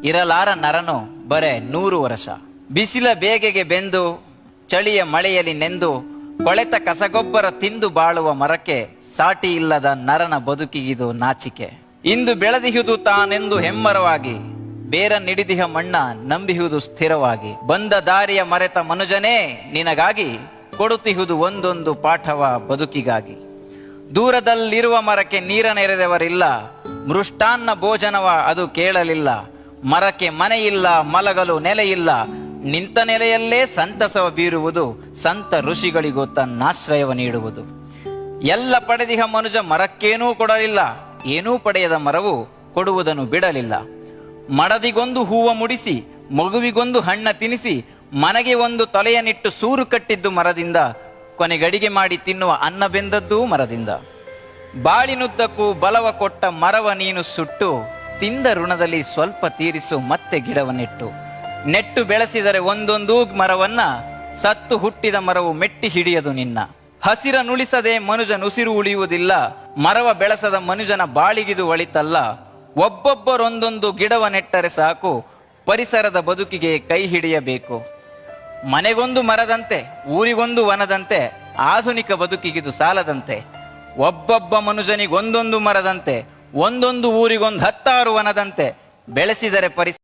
ಇರಲಾರ ನರನು ಬರೇ 100 ವರ್ಷ. ಬಿಸಿಲ ಬೇಗೆಗೆ ಬೆಂದು ಚಳಿಯ ಮಳೆಯಲ್ಲಿ ನೆಂದು ಕೊಳೆತ ಕಸಗೊಬ್ಬರ ತಿಂದು ಬಾಳುವ ಮರಕ್ಕೆ ಸಾಟಿ ಇಲ್ಲದ ನರನ ಬದುಕಿಗಿದು ನಾಚಿಕೆ. ಇಂದು ಬೆಳೆದಿಹುದು ತಾನೆಂದು ಹೆಮ್ಮರವಾಗಿ, ಬೇರ ನಿಡಿದಿಹ ಮಣ್ಣ ನಂಬಿಹುದು ಸ್ಥಿರವಾಗಿ. ಬಂದ ದಾರಿಯ ಮರೆತ ಮನುಜನೇ ನಿನಗಾಗಿ, ಕೊಡುತ್ತಿಹುದು ಒಂದೊಂದು ಪಾಠವ ಬದುಕಿಗಾಗಿ. ದೂರದಲ್ಲಿರುವ ಮರಕ್ಕೆ ನೀರನೆರೆದವರಿಲ್ಲ, ಮೃಷ್ಟಾನ್ನ ಭೋಜನವ ಅದು ಕೇಳಲಿಲ್ಲ. ಮರಕ್ಕೆ ಮನೆಯಿಲ್ಲ, ಮಲಗಲು ನೆಲೆಯಿಲ್ಲ, ನಿಂತ ನೆಲೆಯಲ್ಲೇ ಸಂತಸವ ಬೀರುವುದು ಸಂತ ಋಷಿಗಳಿಗೂ ತನ್ನಾಶ್ರಯವ ನೀಡುವುದು. ಎಲ್ಲ ಪಡೆದಿಹ ಮನುಜ ಮರಕ್ಕೇನೂ ಕೊಡಲಿಲ್ಲ, ಏನೂ ಪಡೆಯದ ಮರವು ಕೊಡುವುದನ್ನು ಬಿಡಲಿಲ್ಲ. ಮಡದಿಗೊಂದು ಹೂವ ಮುಡಿಸಿ, ಮಗುವಿಗೊಂದು ಹಣ್ಣ ತಿನಿಸಿ, ಮನೆಗೆ ಒಂದು ತೊಲೆಯನ್ನಿಟ್ಟು ಸೂರು ಕಟ್ಟಿದ್ದು ಮರದಿಂದ, ಕೊನೆಗಡಿಗೆ ಮಾಡಿ ತಿನ್ನುವ ಅನ್ನ ಬೆಂದದ್ದೂ ಮರದಿಂದ. ಬಾಳಿನುದ್ದಕ್ಕೂ ಬಲವ ಕೊಟ್ಟ ಮರವ ನೀನು ಸುಟ್ಟು, ತಿಂದ ಋಣದಲ್ಲಿ ಸ್ವಲ್ಪ ತೀರಿಸು ಮತ್ತೆ ಗಿಡವನ್ನೆಟ್ಟು. ನೆಟ್ಟು ಬೆಳೆಸಿದರೆ ಒಂದೊಂದೂ ಮರವನ್ನ, ಸತ್ತು ಹುಟ್ಟಿದ ಮರವು ಮೆಟ್ಟಿ ಹಿಡಿಯದು ನಿನ್ನ. ಹಸಿರ ನುಳಿಸದೆ ಮನುಜನುಸಿರು ಉಳಿಯುವುದಿಲ್ಲ, ಮರವ ಬೆಳೆಸದ ಮನುಜನ ಬಾಳಿಗಿದು ಒಳಿತಲ್ಲ. ಒಬ್ಬೊಬ್ಬರೊಂದೊಂದು ಗಿಡವ ನೆಟ್ಟರೆ ಸಾಕು, ಪರಿಸರದ ಬದುಕಿಗೆ ಕೈ ಹಿಡಿಯಬೇಕು. ಮನೆಗೊಂದು ಮರದಂತೆ, ಊರಿಗೊಂದು ವನದಂತೆ, ಆಧುನಿಕ ಬದುಕಿಗಿದು ಸಾಲದಂತೆ. ಒಬ್ಬೊಬ್ಬ ಮನುಜನಿಗೊಂದೊಂದು ಮರದಂತೆ, ಒಂದೊಂದು ಊರಿಗೊಂದು 10 ವನದಂತೆ, ಬೆಳೆಸಿದರೆ ಪರಿಸರ